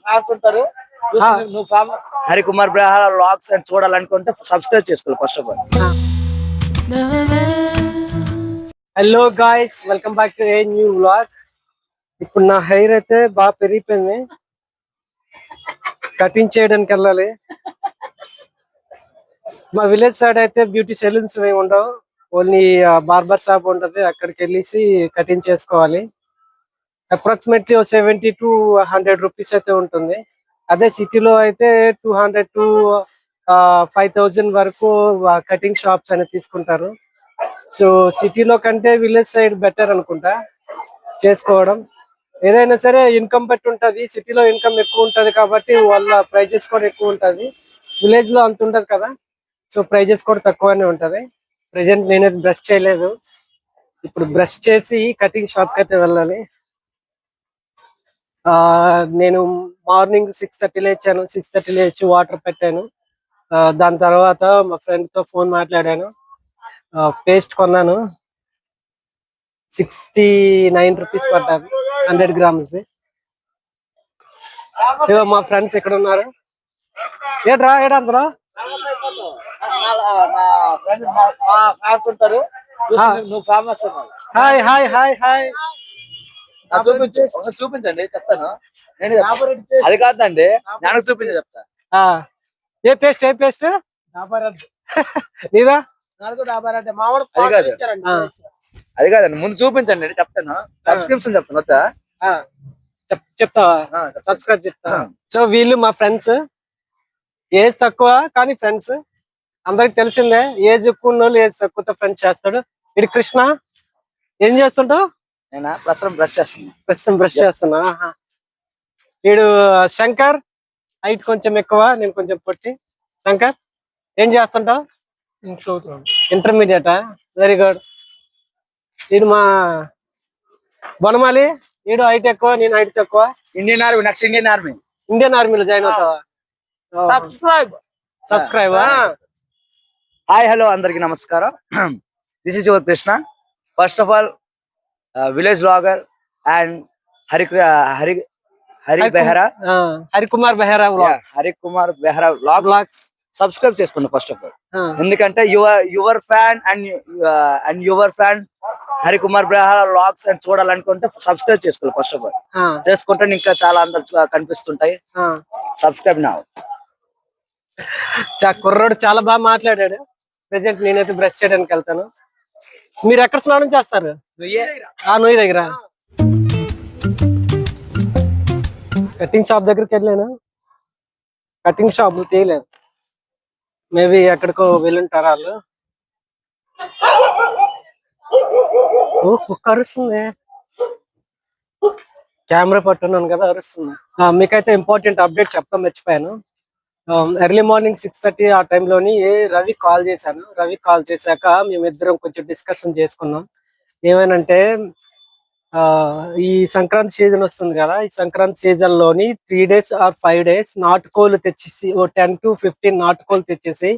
Fans ఉంటారు. Harikumar Behara vlogs అని చూడాలనుకుంటే సబ్స్క్రైబ్ చేసుకోవాలి first of all. Hello guys, welcome back to a new vlog. ఇప్పుడు నా హెయిర్ అయితే బాగా పెరిగిపోయింది, కటింగ్ చేయడానికి వెళ్ళాలి. మా విలేజ్ సైడ్ అయితే బ్యూటీ సెలూన్స్ ఏమి ఉండవు, ఓన్లీ బార్బర్ షాప్ ఉంటది, అక్కడికి వెళ్ళేసి కటింగ్ చేసుకోవాలి. అప్రాక్సిమేట్లీ 70 to 100 రూపీస్ అయితే ఉంటుంది. అదే సిటీలో అయితే 200 to 5000 వరకు కటింగ్ షాప్స్ అనేది తీసుకుంటారు. సో సిటీలో కంటే విలేజ్ సైడ్ బెటర్ అనుకుంటా చేసుకోవడం. ఏదైనా సరే ఇన్కమ్ బట్టి ఉంటుంది. సిటీలో ఇన్కమ్ ఎక్కువ ఉంటుంది కాబట్టి వాళ్ళ ప్రైజెస్ కూడా ఎక్కువ ఉంటుంది. విలేజ్ లో అంత ఉండదు కదా, సో ప్రైజెస్ కూడా తక్కువనే ఉంటది. ప్రెసెంట్ నేనైతే బ్రష్ చేయలేదు, ఇప్పుడు బ్రష్ చేసి కటింగ్ షాప్ కి అయితే వెళ్ళాలి. నేను మార్నింగ్ 6:30 లేచాను. 6:30 లేచి వాటర్ పెట్టాను. దాని తర్వాత మా ఫ్రెండ్ తో ఫోన్ మాట్లాడాను. పేస్ట్ కొన్నాను, 69 రూపీస్ పడ్డారు, 100 grams. మా ఫ్రెండ్స్ ఎక్కడ ఉన్నారు? ఏడ్రా ఏడందరూ ఉంటారు. నువ్వు famous. Hi hi hi hi. చూపించండి, చెప్తాను. అది కాదండి, నాకు చూపించి చెప్తా. ఏ పేస్ట్ ఏ పేస్ట్ నీదా? అది కాదండి, ముందు చూపించండి, చెప్తాను. సబ్స్క్రిప్షన్ చెప్తాను. చెప్తావా? సబ్స్క్రైబ్ చెప్తా. సో వీళ్ళు మా ఫ్రెండ్స్, ఏజ్ తక్కువ కానీ ఫ్రెండ్స్. అందరికి తెలిసిందే, ఏజ్ ఎక్కువ ఉన్న వాళ్ళు ఏజ్ తక్కువతో ఫ్రెండ్స్ చేస్తాడు. ఇది కృష్ణ, ఏం చేస్తుంటావు? నేనా ప్రస్తుతం బ్రష్ చేస్తున్నా. వీడు శంకర్, హైట్ కొంచెం ఎక్కువ, నేను కొంచెం పొట్టి. శంకర్, ఏం చేస్తుంటావు? ఇంటర్మీడియటా? Very good. వీడు మా బొనమాలి, వీడు హైట్ ఎక్కువ, నేను హైట్ తక్కువ. ఇండియన్ ఆర్మీ, నెక్స్ట్ ఇండియన్ ఆర్మీలో జాయిన్ అవుతావా? సబ్స్క్రైబ్. హాయ్ హలో అందరికి నమస్కారం. This is your Krishna. First of all village vlogger and Harikumar Behara vlogs subscribe చేసుకోండి ఫస్ట్ ఆఫ్ ఆల్. ఎందుకంటే your fan and your fan Harikumar Behara vlogs అని చూడాలనుకుంటే సబ్స్క్రైబ్ చేసుకోవాలి ఫస్ట్ ఆఫ్ ఆల్. చేసుకుంటే ఇంకా చాలా అందరు కనిపిస్తుంటాయి. సబ్స్క్రైబ్ నా. కుర్రోడు చాలా బాగా మాట్లాడాడు. ప్రెసెంట్ నేనైతే బ్రష్ చేయడానికి వెళ్తాను. మీరు ఎక్కడ స్నానం చేస్తారు? నుయ్యి దగ్గర. కటింగ్ షాప్ దగ్గరికి వెళ్ళాను, కటింగ్ షాప్ తీయలేదు. మేబీ ఎక్కడికో వెళ్ళుంటారు వాళ్ళు. కుక్క అరుస్తుంది, కెమెరా పట్టున్నాను కదా, అరుస్తుంది. మీకైతే ఇంపార్టెంట్ అప్డేట్ చెప్తాం మర్చిపోయాను. ఎర్లీ మార్నింగ్ 6:30 ఆ టైంలోని రవి కాల్ చేశాను. రవి కాల్ చేశాక మేమిద్దరం కొంచెం డిస్కషన్ చేసుకున్నాం. ఏమేనంటే ఈ సంక్రాంతి సీజన్ వస్తుంది కదా, ఈ సంక్రాంతి సీజన్ లోని 3 days or 5 days నాటుకోలు తెచ్చేసి, 10 to 15 నాటుకోలు తెచ్చేసి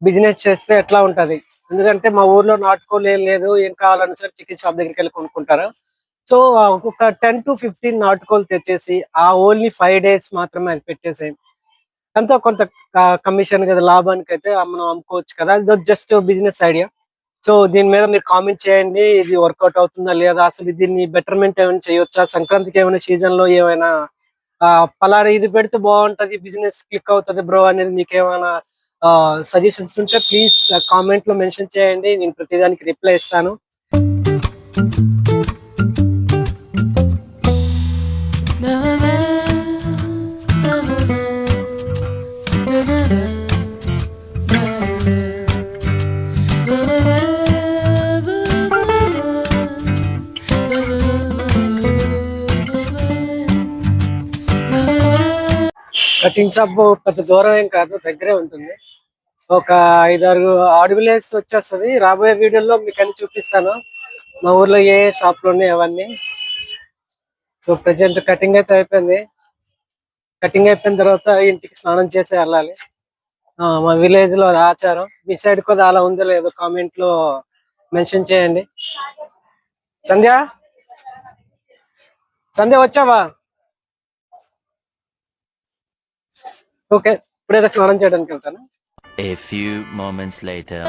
బిజినెస్ చేస్తే ఎట్లా ఉంటది? ఎందుకంటే మా ఊర్లో నాటుకోలు ఏం లేదు, ఏం కావాలన్నా సరే చికెన్ షాప్ దగ్గరికి వెళ్ళి కొనుక్కుంటారు. సో ఒక 10 to 15 నాటుకోలు తెచ్చేసి ఆ ఓన్లీ 5 days మాత్రమే అది పెట్టేసి ఎంతో కొంత కమిషన్ కదా, లాభానికి అయితే మనం అమ్ముకోవచ్చు కదా. ఇది జస్ట్ బిజినెస్ ఐడియా. సో దీని మీద మీరు కామెంట్ చేయండి, ఇది వర్కౌట్ అవుతుందా లేదా, అసలు దీన్ని బెటర్మెంట్ ఏమైనా చేయొచ్చా, సంక్రాంతికి ఏమైనా సీజన్ లో ఏమైనా పలానా ఇది పెడితే బాగుంటది, బిజినెస్ క్లిక్ అవుతుంది బ్రో అనేది మీకు ఏమైనా సజెషన్స్ ఉంటే ప్లీజ్ కామెంట్ లో మెన్షన్ చేయండి. నేను ప్రతిదానికి రిప్లై ఇస్తాను. కటింగ్ షాప్ పెద్ద దూరం ఏం కాదు, దగ్గరే ఉంటుంది. ఒక 5-6 అడుగులు వేసి వచ్చేస్తుంది. రాబోయే వీడియోలో మీకు అన్ని చూపిస్తాను, మా ఊర్లో ఏ షాప్ లో ఉన్నాయి అవన్నీ. సో ప్రెసెంట్ కటింగ్ అయితే అయిపోయింది. కటింగ్ అయిపోయిన తర్వాత ఇంటికి స్నానం చేసి వెళ్ళాలి. మా విలేజ్ లో ఆచారం. మీ సైడ్ కూడా అలా ఉందో లేదో కామెంట్ లో మెన్షన్ చేయండి. సంధ్య వచ్చావా? ఓకే, ఇప్పుడైతే స్నానం చేయడానికి వెళ్తాను. A few moments later.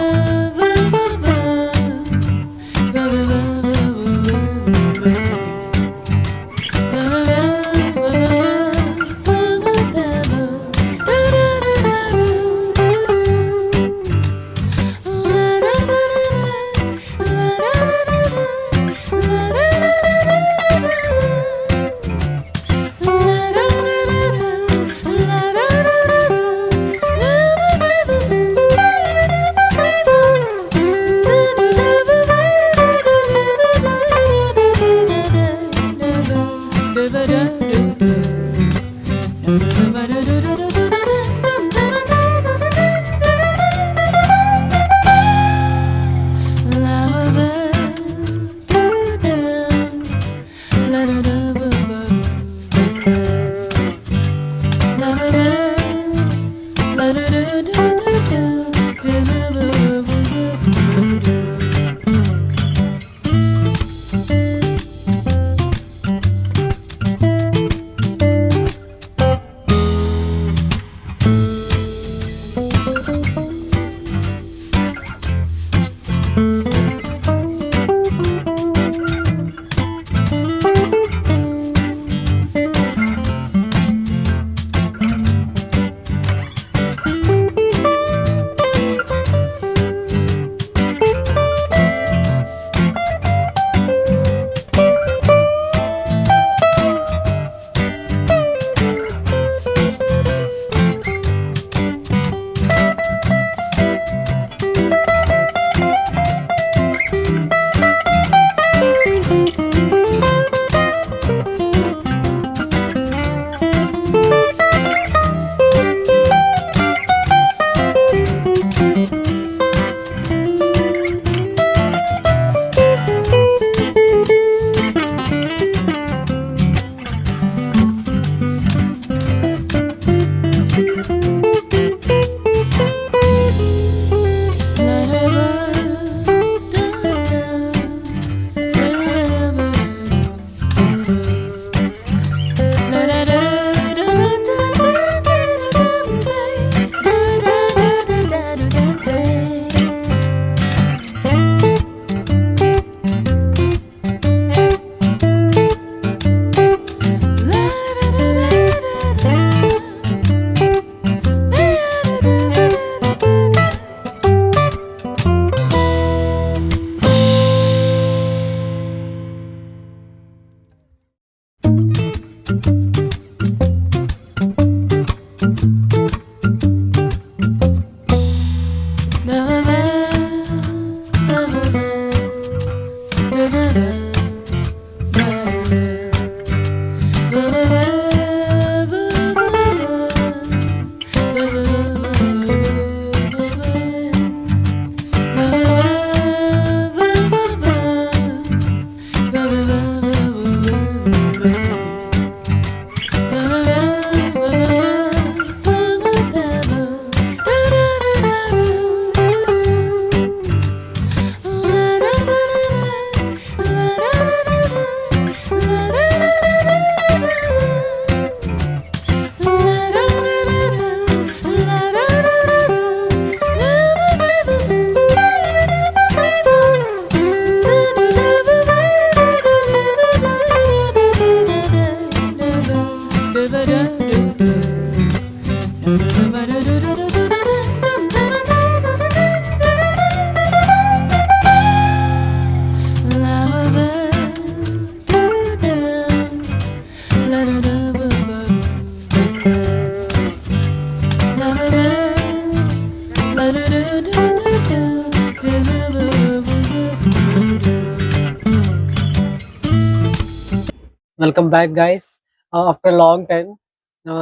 Welcome back guys. After long time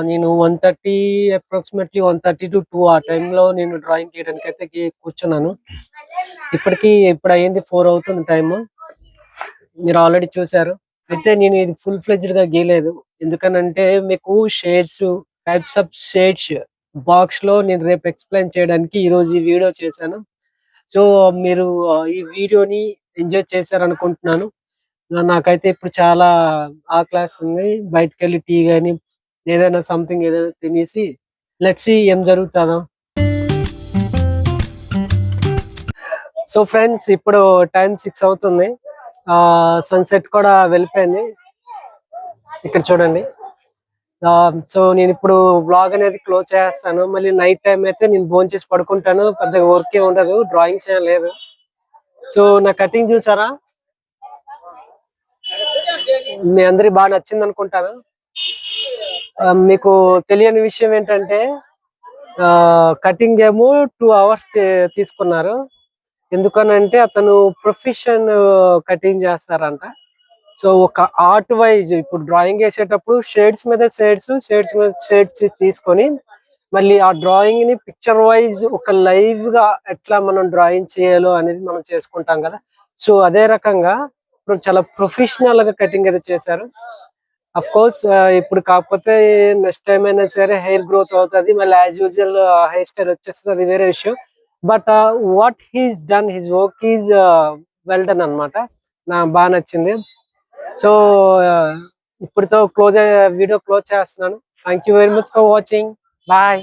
నేను 1:30 అప్రాక్సిమేట్లీ 1:30 to 2 ఆ టైంలో నేను డ్రాయింగ్ చేయడానికి అయితే కూర్చున్నాను. ఇప్పుడు అయ్యింది 4 అవుతుంది టైము. మీరు ఆల్రెడీ చూసారు. అయితే నేను ఇది ఫుల్ ఫ్లెడ్జ్డ్ గా గీయలేదు. ఎందుకనంటే మీకు shades, types of shades box లో నేను రేపు ఎక్స్ప్లెయిన్ చేయడానికి ఈ రోజు ఈ వీడియో చేశాను. సో మీరు ఈ వీడియోని ఎంజాయ్ చేశారనుకుంటున్నాను. నాకైతే ఇప్పుడు చాలా ఆకలేస్తుంది. బయటకు వెళ్ళి టీ గానీ ఏదైనా సంథింగ్ ఏదైనా తినేసి లెట్స్ సీ ఏం జరుగుతుందో. సో ఫ్రెండ్స్, ఇప్పుడు టైం 6 అవుతుంది. సన్సెట్ కూడా వెళ్ళిపోయింది. ఇక్కడ చూడండి. సో నేను ఇప్పుడు వ్లాగ్ అనేది క్లోజ్ చేస్తాను. మళ్ళీ నైట్ టైం అయితే నేను భోంచేసి పడుకుంటాను. పెద్దగా వర్క్ ఏం ఉండదు, డ్రాయింగ్స్ ఏం లేదు. సో నా కటింగ్ చూసారా, మీ అందరికి బాగా నచ్చింది అనుకుంటాను. మీకు తెలియని విషయం ఏంటంటే కటింగ్ ఏమో 2 hours తీసుకున్నారు. ఎందుకనంటే అతను ప్రొఫెషన్ కటింగ్ చేస్తారంట. సో ఒక ఆర్ట్ వైజ్ ఇప్పుడు డ్రాయింగ్ వేసేటప్పుడు షేడ్స్ మీద షేడ్స్ తీసుకొని మళ్ళీ ఆ డ్రాయింగ్ ని పిక్చర్ వైజ్ ఒక లైవ్ గా ఎట్లా మనం డ్రాయింగ్ చేయాలో అనేది మనం చేసుకుంటాం కదా. సో అదే రకంగా ఇప్పుడు చాలా ప్రొఫెషనల్ గా కటింగ్ అయితే చేశారు. అఫ్ కోర్స్ ఇప్పుడు కాకపోతే నెక్స్ట్ టైం అయినా సరే హెయిర్ గ్రోత్ అవుతుంది, మళ్ళీ యాజ్ యూజువల్ హెయిర్ స్టైల్ వచ్చేస్తుంది, అది వేరే విషయం. But what he's done, his work is well done అనమాట. నాకు బాగా నచ్చింది. సో ఇప్పుడుతో వీడియో క్లోజ్ చేస్తున్నాను. Thank you very much for watching. Bye.